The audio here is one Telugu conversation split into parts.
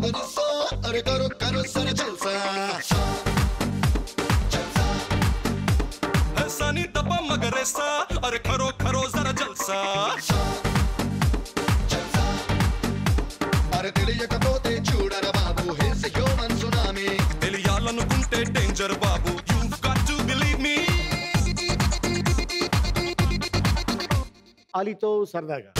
अरे करो करो सर जलसा ऐसा नहीं टपा मगर ऐसा अरे करो करो जरा जलसा अरे తెలియకపోతే చూడరా బాబు హిస్ హ్యూమన్ సునామీ తెలియాలనుకుంటే డేంజర్ బాబు you got to believe me అలీతో సరదాగా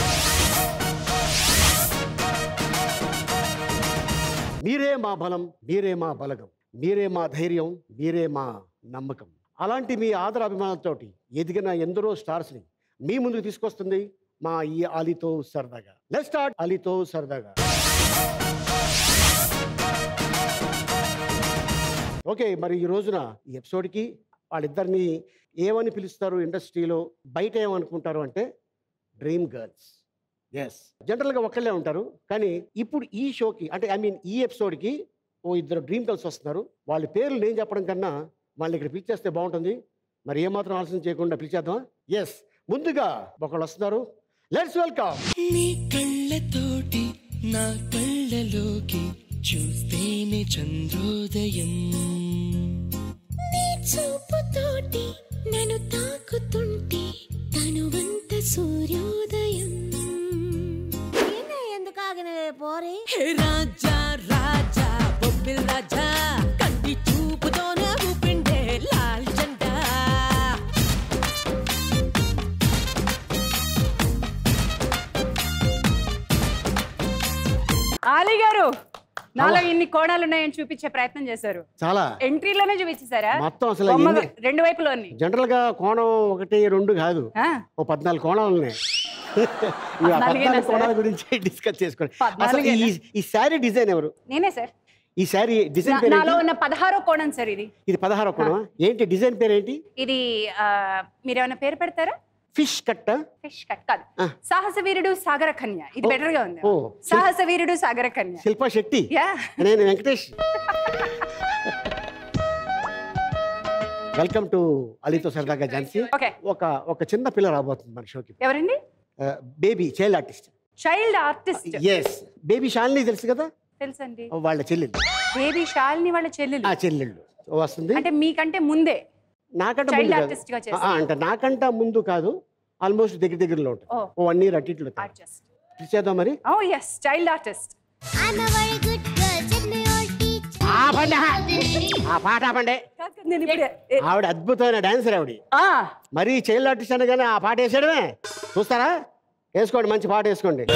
మీరే మా బలం మీరే మా బలగం మీరే మా ధైర్యం మీరే మా నమ్మకం అలాంటి మీ ఆదర అభిమానాలతోటి ఎదిగిన ఎందరో స్టార్స్ని మీ ముందుకు తీసుకొస్తుంది మా ఈ అలీతో సరదాగా. లెట్స్ స్టార్ట్ అలీతో సరదాగా. ఓకే, మరి ఈ రోజున ఈ ఎపిసోడ్కి వాళ్ళిద్దరిని ఏమని పిలుస్తారు ఇండస్ట్రీలో, బయట ఏమనుకుంటారు అంటే డ్రీమ్ గర్ల్స్. ఎస్, జనరల్గా ఒక్కళ్ళే ఉంటారు, కానీ ఇప్పుడు ఈ షోకి అంటే ఈ ఎపిసోడ్కి ఓ ఇద్దరు డ్రీమ్ గర్ల్స్ వస్తున్నారు. వాళ్ళ పేర్లు నేను చెప్పడం కన్నా వాళ్ళు ఇక్కడ పిలిచేస్తే బాగుంటుంది. మరి ఏమాత్రం ఆలోచన చేయకుండా పిలిచేద్దామా? ఎస్, ముందుగా ఒకళ్ళు వస్తున్నారు. Let's welcome. నీ కళ్ళతోటి నా కళ్ళలోకి చూస్తేనే చంద్రోదయం, నీ చూపుతోటి నన్ను తాకుతుంటే తనువంత సూర్యోదయం. ఎందుకు ఆగినవే పోరి? రాజా రాజా బొబ్బిల్ రాజా కంటి చూపుతోనే ఊపిండే లాల్ జెండా. ఆలీ గారు నాలో ఇన్ని కోణాలు ఉన్నాయని చూపించే ప్రయత్నం చేశారు. చాలా ఎంట్రీలోనే చూపించేశారా మొత్తం అసలు రెండు వైపులోని. జనరల్ గా కోణం 1 2 కాదు, ఓ 14 కోణాలు ఉన్నాయి. 14 కోణాల గురించి డిస్కస్ చేసుకోండి. అసలు ఈ శారీ డిజైన్ ఎవరు? నేనే సార్. ఈ శారీ డిజైన్ పేరు నాలో ఉన్న 16వ కోణం సార్ ఇది. ఇది 16వ కోణం. ఏంటి డిజైన్ పేరు ఏంటి? ఇది మీరేమైనా పేరు పెడతారా? Fish cut. ఫిష్ కట్ కాదు, సాహస వీరుడు సాగర కన్య. ఇది బెటర్ గా ఉంది. సాహస వీరుడు సాగర కన్య. శిల్పా శెట్టి, నేను వెంకటేష్. వెల్కమ్ టు అలీతో సరదాగా ఝాన్సీ. ఒక చిన్న పిల్ల రాబోతుంది మన షోకి. ఎవరండి? Baby child artist. Child artist? Yes, baby Shalini తెలుసు కదా? తెలుసండి. వాళ్ళ చెల్లెలు. బేబీ శాలిని వాళ్ళ చెల్లెలు. చెల్లెళ్ళు వస్తుంది. అంటే మీకంటే ముందే? నాకంటే అంటే నాకంట ముందు కాదు, ఆల్మోస్ట్ దగ్గరలో ఉంటుంది. ఓ 1 year అటు ఇట్లు చేద్దాం మరి. Child artist. పాట పండే ఆవిడ అద్భుతమైన డాన్సర్. ఆవిడ మరి చైల్డ్ ఆర్టిస్ట్ అనగానే ఆ పాట వేసాడమే. చూస్తారా? వేసుకోండి, మంచి పాట వేసుకోండి.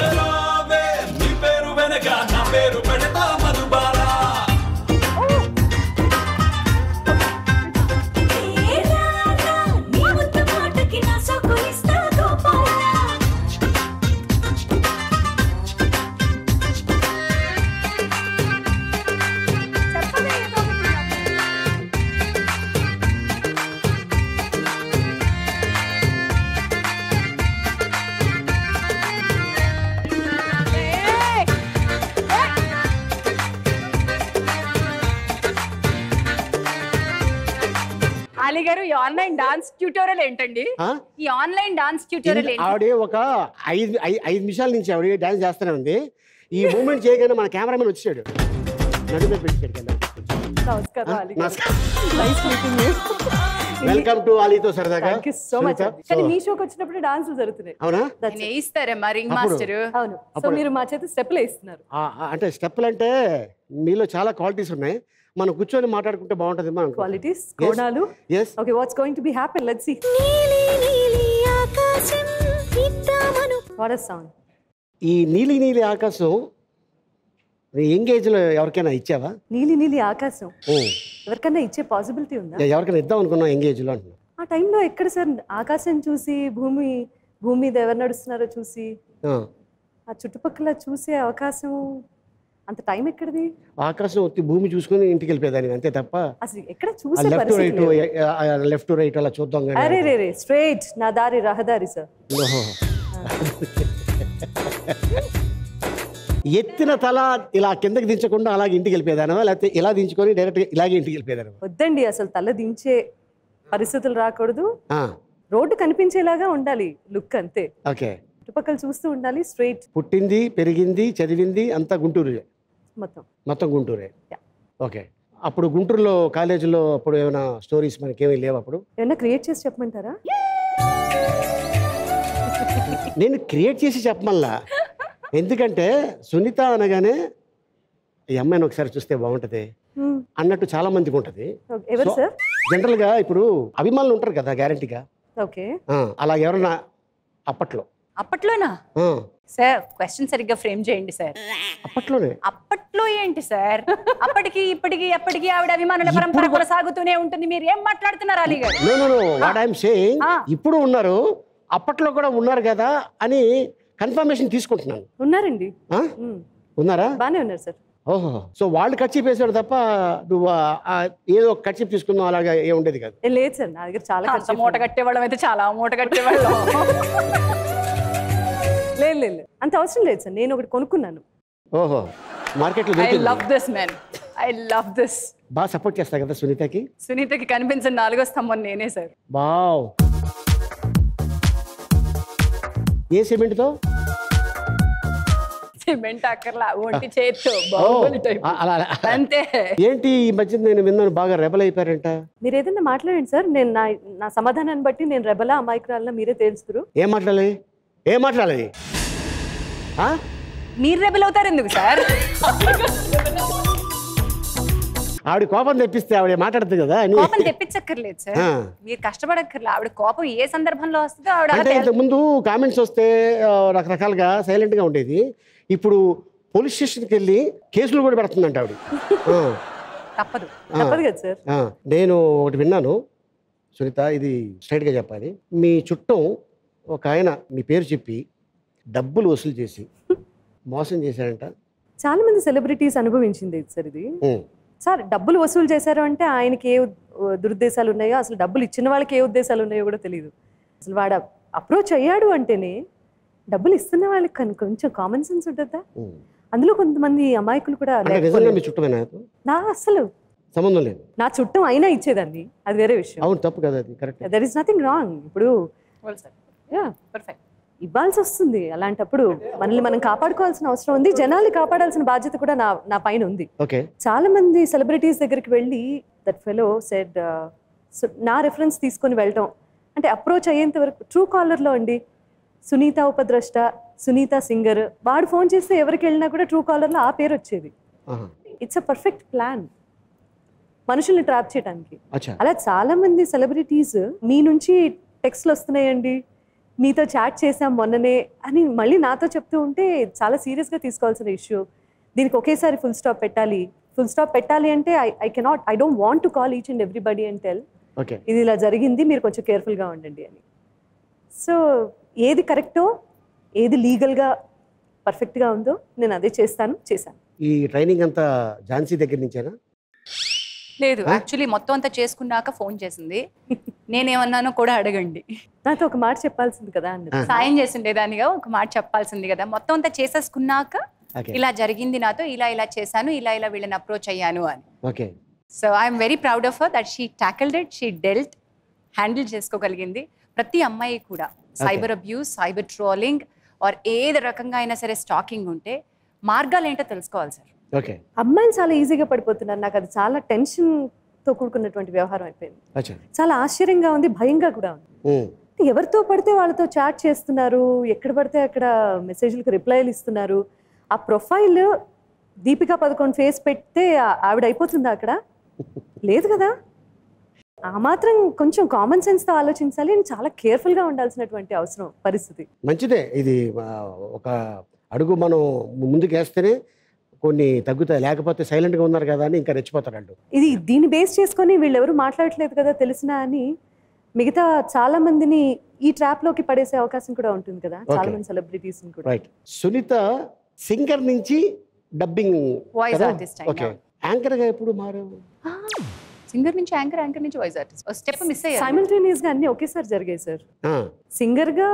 అలీ గారు, ఈ ఆన్లైన్ డాన్స్ ట్యూటోరియల్ ఏంటండి? ఈ ఆన్లైన్ డాన్స్ ట్యూటోరియల్ ఏంటి? ఆవిడ ఒక 5 నిమిషాల నుంచి ఆవిడ డాన్స్ చేస్తూనే ఉంది. ఈ మూమెంట్ చేయగానే మన కెమెరామెన్ వచ్చాడు, నడుమే పెట్టాడు కదా. వెల్కమ్ టు అలీతో సరదాగా. Thank you so much. కానీ మీ షోకి వచ్చినప్పుడు డాన్సులు జరుగుతున్నాయి. అవునా? వేయిస్తారా మా రింగ్ మాస్టర్? అవును. సో మీరు మా చేత స్టెప్లు వేస్తున్నారు. అంటే స్టెప్లు అంటే మీలో చాలా క్వాలిటీస్ ఉన్నాయి. మనం కూర్చొని మాట్లాడుకుంటే బాగుంటది. మనం క్వాలిటీస్, కోణాలు. Okay, what's going to be happen? Let's see. What a sound. ఈ నీలి నీలి ఆకాశం ఎంగేజ్ లో ఎవరికైనా ఇచ్చావా? నీలి నీలి ఆకాశం ఎవరికైనా ఇచ్చే పాసిబిలిటీ ఉందా? ఎవరికైనా ఇద్దాం అనుకున్నాం ఎంగేజ్ లో అంటున్నా. ఆ టైంలో ఎక్కడ సార్? ఆకాశం చూసి భూమి మీద ఎవరు నడుస్తున్నారో చూసి ఆ చుట్టుపక్కల చూసే అవకాశం, అంత టైం ఎక్కడిది? ఆకాశం వచ్చి భూమి చూసుకుని ఇంటికి వెళ్ళిపోయేదాన్ని అంతే తప్ప అసలు ఎక్కడ చూసే పరిస్థితి లేదు. లెఫ్ట్ టు రైట్ అలా చూద్దాం. అరే రే రే, స్ట్రైట్ నా దారి రహదారి సార్. ఎత్తిన తల ఇలా కిందకి దించకుండా అలాగే ఇంటికి వెళ్ళిపోయేదానవా, లేకపోతే ఇలా దించుకొని డైరెక్ట్ ఇలాగే ఇంటికి వెళ్ళిపోయేదానవా? వద్దండి, అసలు తల దించే పరిస్థితులు రాకూడదు. రోడ్డు కనిపించేలాగా ఉండాలి లుక్, అంతే. ఓకే, చుట్టుపక్కల చూస్తూ ఉండాలి, స్ట్రైట్. పుట్టింది, పెరిగింది, చదివింది అంతా గుంటూరు. మొత్తం గుంటూరే. Yeah. ఓకే. అప్పుడు గుంటూరులో కాలేజీలో అప్పుడు ఏమైనా స్టోరీస్ మనకేమీ లేవు అప్పుడు? ఏమన్నా క్రియేట్ చేసి చెప్పమంటారా? నేను క్రియేట్ చేసి చెప్పమల్లా, ఎందుకంటే సునీత అనగానే ఈ అమ్మాయిని ఒకసారి చూస్తే బాగుంటుంది అన్నట్టు చాలా మందికి ఉంటుంది. ఎవరు సార్? జనరల్గా ఇప్పుడు అభిమానులు ఉంటారు కదా గ్యారంటీగా. ఓకే. అలా ఎవరన్నా అప్పట్లోనా సార్? క్వశ్చన్ సరిగ్గా ఫ్రేమ్ చేయండి సార్. అప్పట్లో ఏంటి సార్? అప్పటికి ఇప్పటికి ఎప్పటికీ ఆవిడ అభిమానుల పరంపర కొనసాగుతూనే ఉంటుంది. మీరు ఏం మాట్లాడుతున్నారు అలీ గారు? వాట్ ఐఎమ్ సేయింగ్, ఇప్పుడు ఉన్నారు, అప్పట్లో కూడా ఉన్నారు కదా అని కన్ఫర్మేషన్ తీసుకుంటున్నాను. ఉన్నారండి. ఉన్నారా? బానే ఉన్నారు సార్. ఓహో, సో వాళ్ళు కచ్చిప్ వేసాడు తప్ప నువ్వు ఏదో కచ్చిప్ తీసుకుందాం అలాగా ఏ ఉండేది కాదు? లేదు సార్, నా దగ్గర చాలా మూట కట్టేవాళ్ళం అయితే చాలా మూట కట్టేవాళ్ళం. లేదు అంత అవసరం లేదు సార్, నేను ఒకటి కొనుక్కున్నాను. ఓహో, మార్కెట్లో I love this man, I love this. బాగా సపోర్ట్ చేస్తా కదా సునీతకి? సునీతకి కనిపించిన 4వ స్తంభం నేనే సార్. వావ్. ఏ సిమెంట్తో? సిమెంట్ అక్కర్లా, ఒంటి చేత్తో అంతే. ఏంటి ఈ మధ్య నేను విన్నాను బాగా రెబల్ అయిపోయారంట? మీరు ఏదైనా మాట్లాడండి సార్, నేను నా సమాధానాన్ని బట్టి నేను రెబలా అమాయకురాలనా మీరే తెలుస్తారు. ఏం మాట్లాడాలి? మీరు రెబల్ అవుతారు ఎందుకు సార్? ఆవిడ కోపం తెప్పిస్తే ఆవిడ మాట్లాడుతుంది కదా అని. కోపం తెప్పించక్కర్లేదు సార్, మీరు కష్టపడక్కర్లేదు. ఆవిడ కోపం ఏ సందర్భంలో వస్తుందో ఆవిడ. అంటే ఇంతకుముందు కామెంట్స్ వస్తే రకరకాలుగా సైలెంట్ గా ఉండేది, ఇప్పుడు పోలీస్ స్టేషన్కి వెళ్ళి కేసులు కూడా పెడుతుందంట ఆవిడ. తప్పదు కదా సార్. నేను ఒకటి విన్నాను సునీత, ఇది స్ట్రైట్ గా చెప్పాలి. మీ చుట్టం ఒక ఆయన మీ పేరు చెప్పి డబ్బులు వసూలు చేసి మోసం చేశాడంట. చాలా మంది సెలబ్రిటీస్ అనుభవించింది సార్ ఇది. సార్ డబ్బులు వసూలు చేశారు అంటే ఆయనకి ఏ దురుద్దేశాలు ఉన్నాయో, అసలు డబ్బులు ఇచ్చిన వాళ్ళకి ఏ ఉద్దేశాలు ఉన్నాయో కూడా తెలియదు. అసలు వాడు అప్రోచ్ అయ్యాడు అంటేనే డబ్బులు ఇస్తున్న వాళ్ళకి కొంచెం కామన్ సెన్స్ ఉంటుందా? అందులో కొంతమంది అమాయకులు కూడా. నా అసలు సంబంధం లేదు, నా చుట్టం అయినా ఇచ్చేదాన్ని, అది వేరే విషయం. అవును, తప్పు కదా అది, correct. There is nothing wrong. ఇప్పుడు ఇవ్వాల్సి వస్తుంది, అలాంటప్పుడు మనల్ని మనం కాపాడుకోవాల్సిన అవసరం ఉంది, జనాల్ని కాపాడాల్సిన బాధ్యత కూడా నా పైన ఉంది. చాలా మంది సెలబ్రిటీస్ దగ్గరికి వెళ్ళి దట్ ఫెలో సెడ్, నా రెఫరెన్స్ తీసుకొని వెళ్ళటం అంటే అప్రోచ్ అయ్యేంత వరకు ట్రూ కాలర్లో అండి సునీత ఉపద్రష్ట, సునీత సింగర్, వాడు ఫోన్ చేస్తే ఎవరికి వెళ్ళినా కూడా ట్రూ కాలర్లో ఆ పేరు వచ్చేది. ఇట్స్ అ పర్ఫెక్ట్ ప్లాన్ మనుషుల్ని ట్రాప్ చేయడానికి. అలా చాలా మంది సెలబ్రిటీస్ మీ నుంచి టెక్స్ట్లు వస్తున్నాయండి, మీతో చాట్ చేసాం మొన్ననే అని మళ్ళీ నాతో చెప్తూ ఉంటే చాలా సీరియస్గా తీసుకోవాల్సిన ఇష్యూ. దీనికి ఒకేసారి ఫుల్ స్టాప్ పెట్టాలి అంటే I don't want to call each and everybody and tell ఇది ఇలా జరిగింది, మీరు కొంచెం కేర్ఫుల్గా ఉండండి అని. సో ఏది కరెక్టో, ఏది లీగల్గా పర్ఫెక్ట్గా ఉందో నేను అదే చేశాను. ఈ ట్రైనింగ్ అంతా ఝాన్సీ దగ్గర నుంచేనా? లేదు, యాక్చువల్లీ మొత్తం అంతా చేసుకున్నాక ఫోన్ చేసింది. నేనేమన్నానో కూడా అడగండి. నాతో ఒక మాట చెప్పాల్సింది కదా అండి, సాయం చేసిండేదానిగా ఒక మాట చెప్పాల్సింది కదా. మొత్తం అంతా చేసేసుకున్నాక ఇలా జరిగింది నాతో, ఇలా చేశాను, ఇలా వీళ్ళని అప్రోచ్ అయ్యాను అని. So I'm very proud of her that she tackled it, she dealt, handle చేసుకోగలిగింది. ప్రతి అమ్మాయి కూడా cyber abuse, cyber trolling or ఏది రకంగా అయినా సరే స్టాకింగ్ ఉంటే మార్గాలు ఏంటో తెలుసుకోవాలి సార్. అమ్మాయిలు చాలా ఈజీగా పడిపోతున్నారు. నాకు అది చాలా టెన్షన్ తో కూడుకున్నటువంటి వ్యవహారం అయిపోయింది. చాలా ఆశ్చర్యంగా ఉంది, భయంగా కూడా ఉంది. ఎవరితో పడితే వాళ్ళతో చాట్ చేస్తున్నారు, ఎక్కడ పడితే అక్కడ మెసేజ్లకు రిప్లైలు ఇస్తున్నారు. ఆ ప్రొఫైల్ దీపికా పదుకొండ ఫేస్ పెడితే ఆవిడ అయిపోతుందా అక్కడ? లేదు కదా. ఆ మాత్రం కొంచెం కామన్ సెన్స్ తో ఆలోచించాలి అని చాలా కేర్ఫుల్ గా ఉండాల్సినటువంటి అవసరం పరిస్థితి. మంచిదే, ఇది ఒక అడుగు మనం ముందుకు వేస్తేనే కొన్ని తగ్గుతాయి, లేకపోతే సైలెంట్ గా ఉన్నారు కదా అని ఇంకా రెచ్చిపోతారు అంటూ. ఇది దీన్ని బేస్ చేసుకొని వీళ్ళు ఎవరు మాట్లాడట్లేదు కదా తెలిసినా అని మిగతా చాలా మందిని ఈ ట్రాప్ లోకి పడేసే అవకాశం కూడా ఉంటుంది కదా, చాలా మంది సెలబ్రిటీస్ కూడా. రైట్. సునీత సింగర్ నుంచి డబ్బింగ్ వాయిస్ ఆర్టిస్ట్ యాంకర్ గా ఎప్పుడు మారావు? సింగర్ నుంచి యాంకర్, యాంకర్ నుంచి వాయిస్ ఆర్టిస్ట్. స్టెప్ మిస్ అయ్యారు. సైమల్టేనియస్ గా అన్ని ఒకేసారి జరిగాయి సార్. సింగర్ గా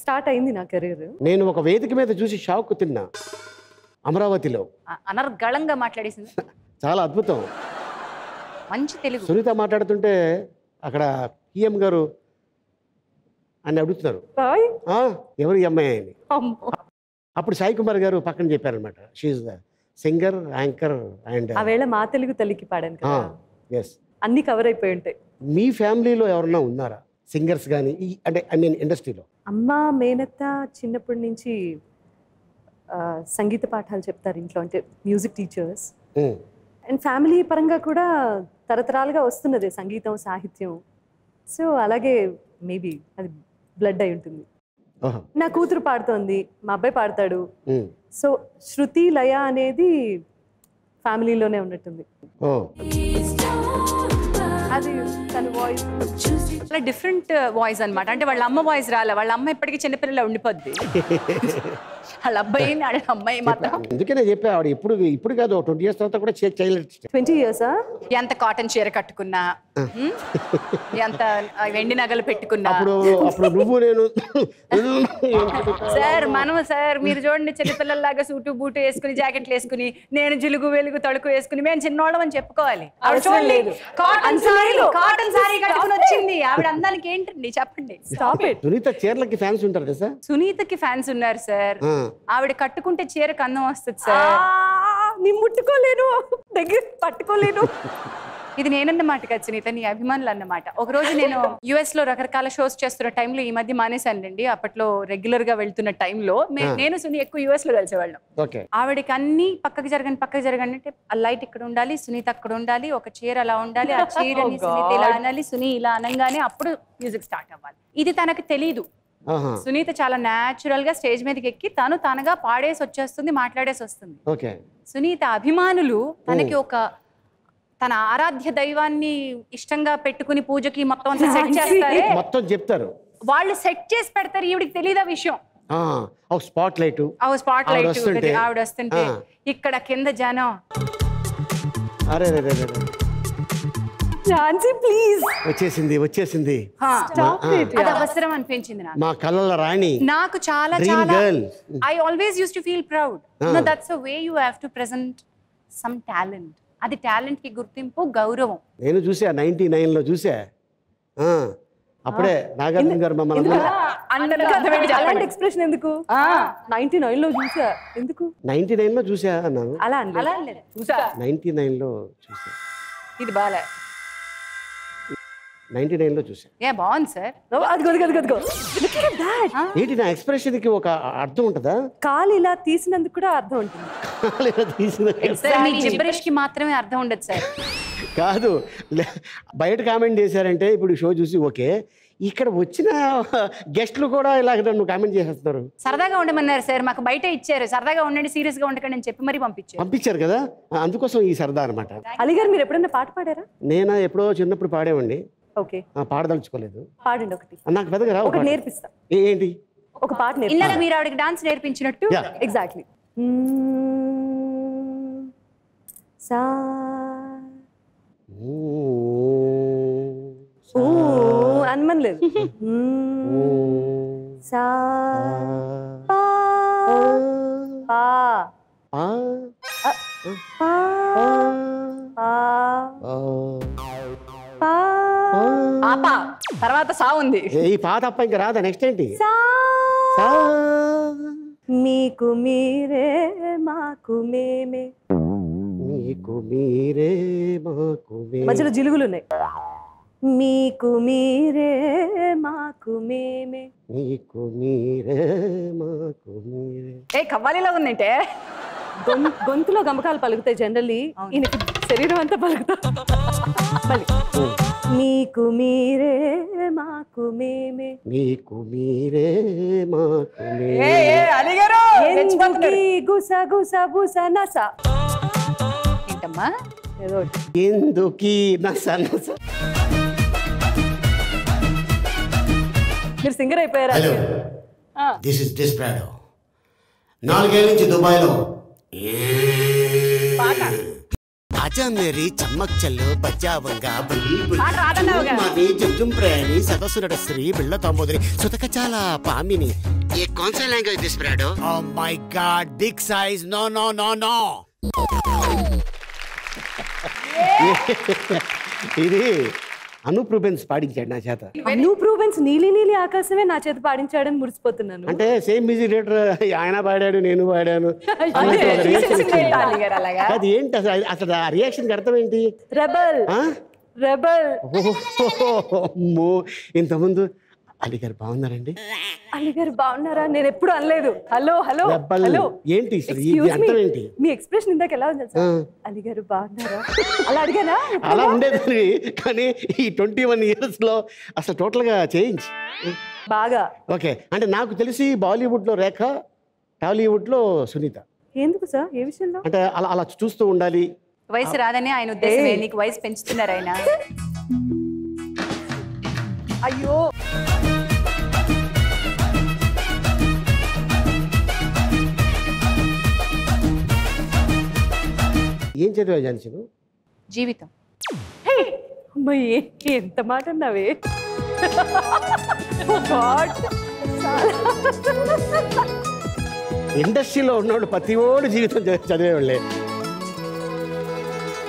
స్టార్ట్ అయింది నా కెరీర్. నేను ఒక వేదిక మీద చూసి షాక్ తిన్నా, అమరావతిలో. అనర్గళంగా మాట్లాడేసింది, చాలా అద్భుతం, మంచి తెలుగు. సునీత మాట్లాడుతుంటే అక్కడ పిఎం గారు అని అడుగుతున్నారు, ఎవరు ఈ అమ్మాయి అని. అప్పుడు సాయి కుమార్ గారు పక్కన చెప్పారనమాట, షీఈ్ సింగర్, యాంకర్ అండ్ ఆ వేళ మా తెలుగు తల్లికి పాడాను కదా, ఎస్. అన్ని కవర్ అయిపోయి ఉంటాయి. మీ ఫ్యామిలీలో ఎవరన్నా ఉన్నారా సింగర్స్ కానీ, అంటే ఐ మీన్ ఇండస్ట్రీలో? అమ్మ మేనత్త చిన్నప్పటి నుంచి సంగీత పాఠాలు చెప్తారు ఇంట్లో, అంటే మ్యూజిక్ టీచర్స్. అండ్ ఫ్యామిలీ పరంగా కూడా తరతరాలుగా వస్తున్నది సంగీతం, సాహిత్యం. సో అలాగే మేబీ అది బ్లడ్ అయి ఉంటుంది. నా కూతురు పాడుతోంది, మా అబ్బాయి పాడతాడు. సో శృతి లయ అనేది ఫ్యామిలీలోనే ఉన్నట్టుంది. అది తన వాయిస్ చాలా డిఫరెంట్ వాయిస్ అన్నమాట. అంటే వాళ్ళ అమ్మ వాయిస్ రాలే, వాళ్ళ అమ్మ ఇప్పటికీ చిన్నపిల్లల ఉండిపోద్ది. వాళ్ళ అబ్బాయి వాళ్ళ అమ్మాయి మాత్రం. అందుకనే చెప్పా, ఆవిడ ఇప్పుడు కాదు 20 years తర్వాత కూడా చేయలేదు. 20 years? ఎంత కాటన్ చీర కట్టుకున్నా, ఎంత వెండి నగలు పెట్టుకున్నా, అప్పుడు నువ్వు నేను సార్ మనము సార్ మీరు చూడండి చిన్నపిల్లల్లాగా సూటు బూటు వేసుకుని జాకెట్లు వేసుకుని, నేను జిలుగు వెలుగు తడుకు వేసుకుని మేము చిన్నోళ్ళం అని చెప్పుకోవాలి. కాటన్ సారీ కట్టుకుని వచ్చింది ఆవిడ అందానికి ఏంటండి చెప్పండి. సునీత చీరలకి ఫ్యాన్స్ ఉంటారు కదా సార్? సునీతకి ఫ్యాన్స్ ఉన్నారు సార్. ఆవిడ కట్టుకుంటే చీరకు అందం వస్తుంది సార్. నీ ముట్టుకోలేను, దగ్గర పట్టుకోలేను. ఇది నేనన్నమాట కదా సునీత, నీ అభిమానులు అన్నమాట. ఒకరోజు నేను US లో రకరకాల షోస్ చేస్తున్న టైంలో, ఈ మధ్య మానేశానండి, అప్పట్లో రెగ్యులర్ గా వెళ్తున్న టైంలో నేను సునీ ఎక్కువ US లో కలిసేవాళ్ళం. ఆవిడకి అన్ని పక్కకి జరగండి అంటే, ఆ లైట్ ఇక్కడ ఉండాలి, సునీత అక్కడ ఉండాలి, ఒక చీర అలా ఉండాలి, ఆ చీరని సునీత ఇలా అనాలి, సునీ ఇలా అనగానే అప్పుడు మ్యూజిక్ స్టార్ట్ అవ్వాలి. ఇది తనకు తెలీదు. సునీత చాలా న్యాచురల్ గా స్టేజ్ మీదకి ఎక్కి తనగా పాడేసి వచ్చేస్తుంది, మాట్లాడేసి వస్తుంది. సునీత అభిమానులు తనకి తన ఆరాధ్య దైవాన్ని ఇష్టంగా పెట్టుకుని పూజకి మొత్తం అంతా సెట్ చేస్తారు, మొత్తం చెప్తారు, వాళ్ళు సెట్ చేసి పెడతారు. ఈవిడికి తెలియదు ఆ విషయం. స్పాట్ లైట్ ఆవిడ వస్తుంటే ఇక్కడ కింద జనం ప్లీజ్ వచ్చేసింది అది అవసరం అనిపించింది నాకు. మా కళ్ళల రాణి, నాకు చాలా I always use to feel proud. That's the way you have to present some talent. అది టాలెంట్ కి గుర్తింపు, గౌరవం. నేను చూసా 99 లో చూసా. అప్పుడే నాగార్జున గారు మమ్మల్ని అలాంటి ఎక్స్ప్రెషన్ ఎందుకు? 99 లో చూసా ఎందుకు? 99 లో చూసా అన్నాను. అలా 99 లో చూసా. ఇది బాలే 99 లో చూసా. బాగుంది సార్. ఏంటి నా ఎక్స్ప్రెషన్ కి ఒక అర్థం ఉంటుందా? కాలు ఇలా తీసినందుకు కూడా అర్థం ఉంటుంది. కి మాత్రమే అర్థం ఉండదు సార్. కాదు, బయట కామెంట్ చేశారంటే ఇప్పుడు షో చూసి ఓకే, ఇక్కడ వచ్చిన గెస్ట్లు కూడా ఇలాగ నన్ను కామెంట్ చేసేస్తున్నారు. సరదాగా ఉండమన్నారు సార్, మాకు బయట ఇచ్చారు, సరదాగా ఉండండి, సీరియస్ గా ఉండకండి అని చెప్పి మరి పంపించారు కదా, అందుకోసం ఈ సరదా అనమాట. అలీగారు మీరు ఎప్పుడైనా పాట పాడారా? నేను ఎప్పుడో చిన్నప్పుడు పాడేవండి. ఓకే, పాడదలుచుకోలేదు. పాడండి ఒకటి, నాకు పెద్దగా రావు. ఒకటి నేర్పిస్తా. ఏంటి? ఒక పాట నేర్పిస్తా. మీరు ఆవిడకి డాన్స్ నేర్పించినట్టు. ఎగ్జాక్ట్లీ. సా అనమనలేదు. సా పా పా పా పాప తర్వాత సా ఉంది. ఈ పాట తప్ప ఇంకా రాదా? నెక్స్ట్ ఏంటి? మీకు మీరే మాకు మేమే. మీకు మీరే మాకు మేమే. మధ్యలో జిలుగులు ఉన్నాయి. మీకు మీరే మాకు మేమే. మీకు మీరే మాకు మీరే. కవ్వాలిలా ఉందంటే గొంతులో గమకాలు పలుకుతాయి జనరల్లీ, ఈయనకి శరీరం అంతా పలుకుతా. మీకు మీరే మాకు మేమే. మీకు మీరే మాకు మేమే. గుస గుస బుస నస. ఏంటమ్మా? ఏదో ఎందుకీ నస నస. మీరు సింగర్ అయిపోయారా? This is డెస్పరాడో. 4 ఏళ్ల నుంచి దుబాయ్లో आजा मेरी चमक चलो बचावंगा बुलबुल जम प्रयाणी सदसुरट श्री बिल्ला तांबोदरी सुतक चाला पामिनी. ये कौन सा लैंग्वेज डिस्प्रेडो? Oh my god, big size. No no no no. ఇది అనూప్ రూబెన్స్ పాడించాడు నా చేత. అనూప్ రూబెన్స్ నీలి నీలి ఆకాశమే నా చేత పాడించాడని మురిసిపోతున్నాను. అంటే సేమ్ మ్యూజిక్ డైరెక్టర్, ఆయన పాడాడు నేను పాడాను. అది ఏంటి అసలు? అసలు ఆ రియాక్షన్ అర్థం ఏంటి? Rebel rebel. అమ్మో, ఇంతకుముందు అలీ గారు బాగున్నారండి, అలీ గారు బాగున్నారా నేను ఎప్పుడు అనలేదు. హలో హలో హలో ఏంటి అర్థం ఏంటి? మీ ఎక్స్ప్రెషన్ ఇందాక ఎలా ఉంది? అలీ గారు బాగున్నారా అలా అడిగానా? అలా ఉండేది, కానీ ఈ 21 years లో అసలు టోటల్ గా చేంజ్ బాగా. ఓకే, అంటే నాకు తెలిసి బాలీవుడ్ లో రేఖ, టాలీవుడ్ లో సునీత. ఎందుకు సార్? ఏ విషయంలో? అంటే అలా అలా చూస్తూ ఉండాలి. వయసు రాదని ఆయన ఉద్దేశం. నీకు వయసు పెంచుతున్నారు ఆయన. అయ్యో, ఏం చదివా ఝాన్సీ నువ్వు? జీవితం. అమ్మాయి ఎంత మాట అన్నావే. ఇండస్ట్రీలో ఉన్నవాళ్ళు ప్రతి ఓడు జీవితం చదివేవాళ్ళే,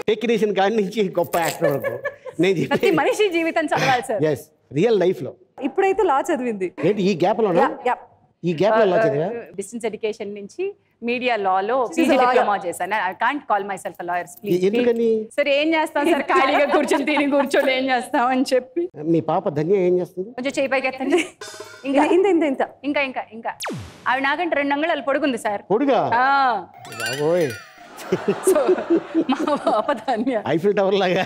టెక్నీషియన్ కాడి నుంచి గొప్ప యాక్టర్ వరకు. నేను ప్రతి మనిషి జీవితం చదవాలి సార్. ఎస్, రియల్ లైఫ్ లో. ఇప్పుడైతే లా చదివింది ఏంటి ఈ గ్యాప్ లో? ఈ గ్యాప్ లో లా చదివా? డిస్టెన్స్ ఎడ్యుకేషన్ నుంచి మీడియా లాలో పీజీ డిప్లొమా చేశాను. I can't call my self lawyers please. ఎందుకని? సరే ఏం చేస్తాం సార్, ఖాళీగా కూర్చొని తిని కూర్చొని ఏం చేస్తాం అని చెప్పి. మీ పాప ధన్య ఏం చేస్తుంది? కొంచెం చేయి పైకి ఎత్తండి. ఇంకా ఇంత ఇంత ఇంత ఇంకా ఇంకా ఇంకా ఆవిడ నాకంటే 2 అంగుళాలు పొడుగుంది సార్. పొడుగా? బాబోయ్, సో మా పాప ధన్య ఐఫిల్ టవర్ లాగా.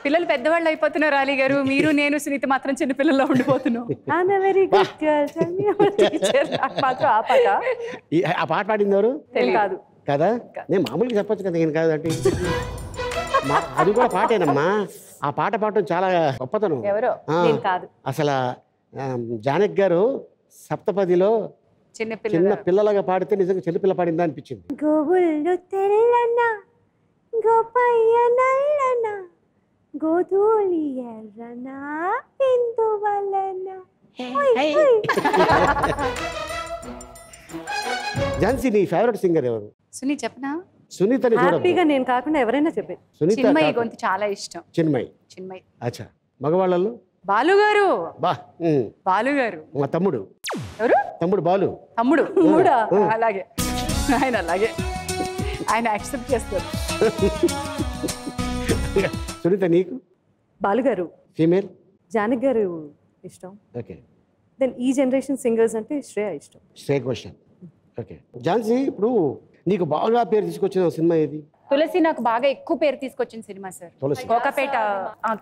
పిల్లలు పెద్దవాళ్ళు అయిపోతున్నారు అలీ గారు, మీరు నేను సునీత మాత్రం చిన్న పిల్లల్లో ఉండిపోతున్నాం. ఆ పాట పాడింది ఎవరు? కాదు కదా, నేను మామూలుగా చెప్పొచ్చు కదా, నేను కాదు అంటే. అది కూడా పాటేనమ్మా. ఆ పాట పాడటం చాలా గొప్పతనం. ఎవరో కాదు అసలు జానక్ గారు సప్తపదిలో చిన్న పిల్లలాగా పాడితే నిజంగా చిన్నపిల్ల పాడిందా అనిపించింది. గోవుళ్ళు తెల్లన గోపయ్య నల్లన గోధూళి ఎర్రన ఇందువలన. ఝాన్సీ, నీ ఫేవరెట్ సింగర్ ఎవరు? సునీత చెప్పనా? సునీతని హ్యాపీగా నేను కాకుండా ఎవరైనా చెప్పే. చిన్మయి గొంతు చాలా ఇష్టం. చిన్మయి. అచ్చా, మగవాళ్ళలో బాలు గారు. బా, బాలు గారు మా తమ్ముడు. ఎవరు? తమ్ముడు బాలు. తమ్ముడు అలాగే, ఆయన అలాగే ఆయన యాక్సెప్ట్ చేస్తారు. సునీత నీకు? బాలు గారు. ఫీమేల్? జానక్ గారు ఇష్టం. ఓకే. దెన్ ఈ జనరేషన్ సింగర్స్ అంటే శ్రేయ ఇష్టం. శ్రేయ క్వశ్చన్. ఓకే. ఝాన్సీ, ఇప్పుడు నీకు బాగా పేరు తీసుకొచ్చిన సినిమా ఏది? తులసి నాకు బాగా ఎక్కువ పేరు తీసుకొచ్చిన సినిమా సార్. కోకాపేట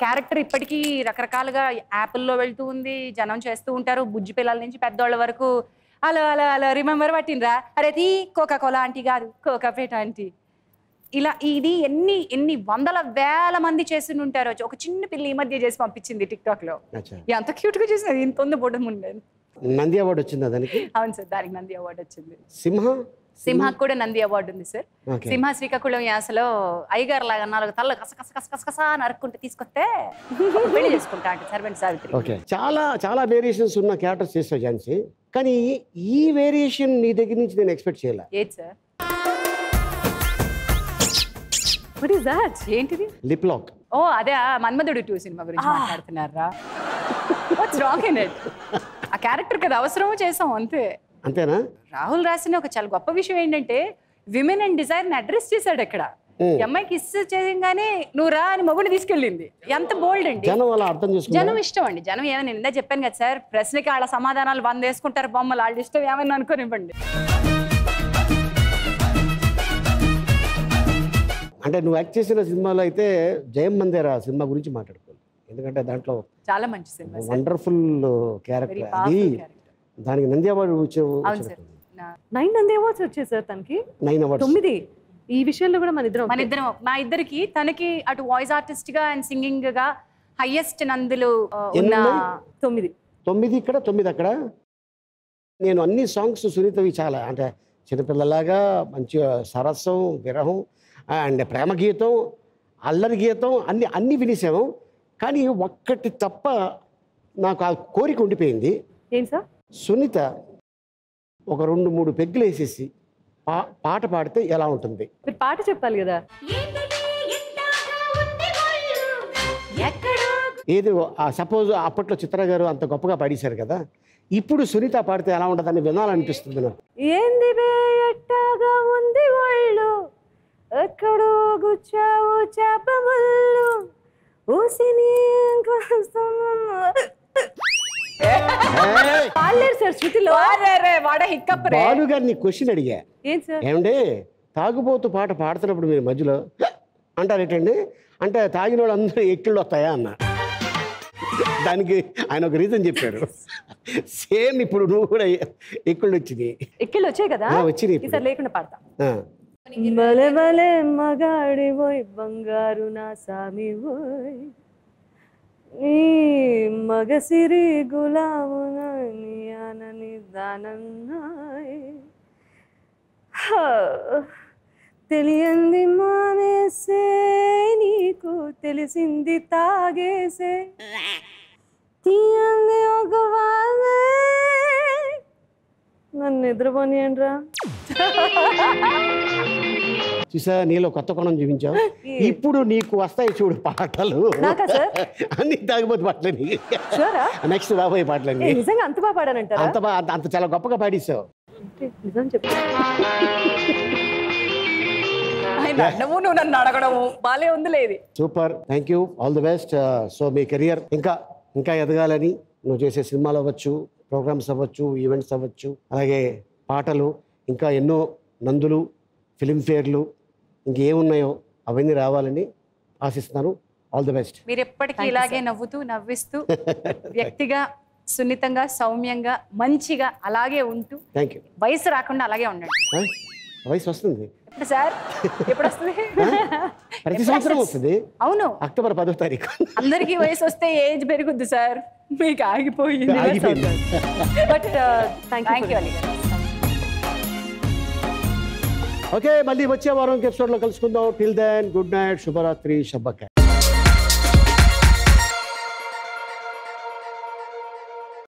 క్యారెక్టర్ ఇప్పటికీ రకరకాలుగా యాప్ల్లో వెళ్తూ ఉంది, జనం చేస్తూ ఉంటారు, బుజ్జి పిల్లల నుంచి పెద్దోళ్ళ వరకు. అలా అలా అలా రిమెంబర్ పట్టినరా? అరే తీ కోకా కోలా ఆంటీ కాదు, కోకాపేట ఆంటీ. ఇలా ఇది ఎన్ని వందల వేల మంది చేసి ఉంటారు. ఒక చిన్న పిల్ల ఈ మధ్య చేసి పంపించింది టిక్టాక్ లో. ఎంత క్యూట్ గా చేసినది, ఇంత ఉంది బొడ్డ ముందే. నంది అవార్డు వచ్చిందా దానికి? అవును సార్, దానికి నంది అవార్డు వచ్చింది. సింహాకు కూడా నంది అవార్డు ఉంది సార్. సింహ శ్రీకాకుళం యాసలో అయ్యగారు లాగా 4 తల్ల కస నరుక్కుంటే తీసుకొస్తే పెళ్లి చేసుకుంటా అంటే సర్వెంట్ సావిత్రి. ఓకే. చాలా వేరియేషన్స్ ఉన్న క్యారెక్టర్స్ చేస్తావు ఝాన్సీ, కానీ ఈ వేరియేషన్ నీ దగ్గర నుంచి నేను ఎక్స్పెక్ట్ చేయలే. ఏది సార్? What is that? ఏంటిది? Lip lock. ఓ అదే మన్మధుడు 2 సినిమా గురించి మాట్లాడుతున్నారా? What's wrong in it? ఆ క్యారెక్టర్ కదా అవసరమో చేసాం అంతే. అంతేనా? రాహుల్ రాసిన ఒక చాలా గొప్ప విషయం ఏంటంటే విమెన్ అండ్ డిజైర్ ని అడ్రస్ చేశాడు అక్కడ. అమ్మాయికి కిస్ చేయగానే నువ్వు రా అని మగుడిని తీసుకెళ్ళింది. ఎంత బోల్డ్ అండి. జనం ఇష్టం అండి. జనం ఏమైనా నిందా చెప్పాను కదా సార్, ప్రశ్నకి వాళ్ళ సమాధానాలు 100 వేసుకుంటారు బొమ్మలు, వాళ్ళ ఇష్టం ఏమైనా అనుకోనివ్వండి. అంటే నువ్వు యాక్ట్ చేసిన సినిమాలో అయితే జయం మందేరా సినిమా గురించి మాట్లాడుకోవాలి, ఎందుకంటే దాంట్లో చాలా మంచి సినిమా, వండర్ఫుల్ క్యారెక్టర్. అది దానికి నంది అవార్డు వచ్చావు. 9 నంది అవార్డ్స్ వచ్చాయి సార్ తనకి. 9 అవార్డ్స్. 9 ఈ విషయంలో కూడా మా ఇద్దరికి తనకి అటు వాయిస్ ఆర్టిస్ట్ గా అండ్ సింగింగ్ గా హైయెస్ట్ నందులు ఉన్న 9 ఇక్కడ 9 అక్కడ. నేను అన్ని సాంగ్స్ సునీతవి చాలా, అంటే చిన్నపిల్లలాగా మంచి సరస్సం, విరహం అండ్ ప్రేమ గీతం, అల్లరి గీతం అన్ని వినేసాము. కానీ ఒక్కటి తప్ప నాకు ఆ కోరిక ఉండిపోయింది. ఏం సార్? సునీత ఒక 2-3 పెగ్గులు వేసేసి పాట పాడితే ఎలా ఉంటుంది? పాట చెప్పాలి కదా. ఏది సపోజ్ అప్పట్లో చిత్ర గారు అంత గొప్పగా పాడేశారు కదా, ఇప్పుడు సునీత పాడితే ఎలా ఉంటుందని వినాలనిపిస్తుంది నాకు. ఏంది బే ఎట్టాగా ఉంది వాళ్ళు, ఎక్కడో గుచ్చావు చేపముళ్ళు, ఊసిని పాడలేరు సార్ శృతిలో. బాలు గారిని క్వశ్చన్ అడిగా, ఏం సార్ ఏమంటే తాగుబోతు పాట పాడుతున్నప్పుడు మీరు మధ్యలో అంటారేటండి అంటే తాగిన వాళ్ళు అందరూ ఎక్కిళ్ళు వస్తాయా అన్న. దానికి ఆయన ఒక రీజన్ చెప్పాడు. సేమ్ ఇప్పుడు నువ్వు కూడా ఎక్కిళ్ళు వచ్చినాయి. ఎక్కిళ్ళు వచ్చాయి కదా, వచ్చినాయి ఈసారి లేకుండా పాడతా. బలే బలే మగాడి పోయి బంగారు నా సామి పోయ్, నీ మగసిరి గులామునని దానన్నాయ్, తెలియంది మానేసే నీకు తెలిసింది తాగేసే, తీయంది ఒక వాగే నన్ను నిద్రపోనియండ్రా. చూసా నీలో కొత్త కోణం చూపించావు. ఇప్పుడు నీకు వస్తాయి చూడు పాటలు, అన్ని తాగిపోతే పాటలని. నెక్స్ట్ రాబోయే పాటలన్నీ నిజంగా అంత బాగా పాడానంటారా? అంత చాలా గొప్పగా పాడేసావు. నిజం చెప్పు. నువ్వు నన్ను అడగడము బాలే ఉంది లేదు. Super, thank you, all the best. So me career ఇంకా ఎదగాలని, నువ్వు చేసే సినిమాలు అవ్వచ్చు, ప్రోగ్రామ్స్ అవ్వచ్చు, ఈవెంట్స్ అవ్వచ్చు, అలాగే పాటలు, ఇంకా ఎన్నో నందులు, ఫిల్మ్ఫేర్లు ఇంకేమున్నాయో అవన్నీ రావాలని ఆశిస్తున్నాను. All the best. మీరు ఎప్పటికీ ఇలాగే నవ్వుతూ నవ్విస్తూ వ్యక్తిగా సున్నితంగా సౌమ్యంగా మంచిగా అలాగే ఉంటూ వయసు రాకుండా అలాగే ఉండండి. వయసు వస్తుంది సార్, ఎప్పుడు వస్తుంది? ప్రతి సంవత్సరం వస్తుంది. అవును, అక్టోబర్ 10వ తారీఖు. అందరికి వయసు వస్తే ఏజ్ పెరుగుద్ది సార్, మీకు ఆగిపోయింది. But thank you. ఓకే, మళ్ళీ వచ్చే వారం ఎపిసోడ్లో కలుసుకుందాం. టిల్ దెన్ గుడ్ నైట్, శుభరాత్రి, శుభకాయ.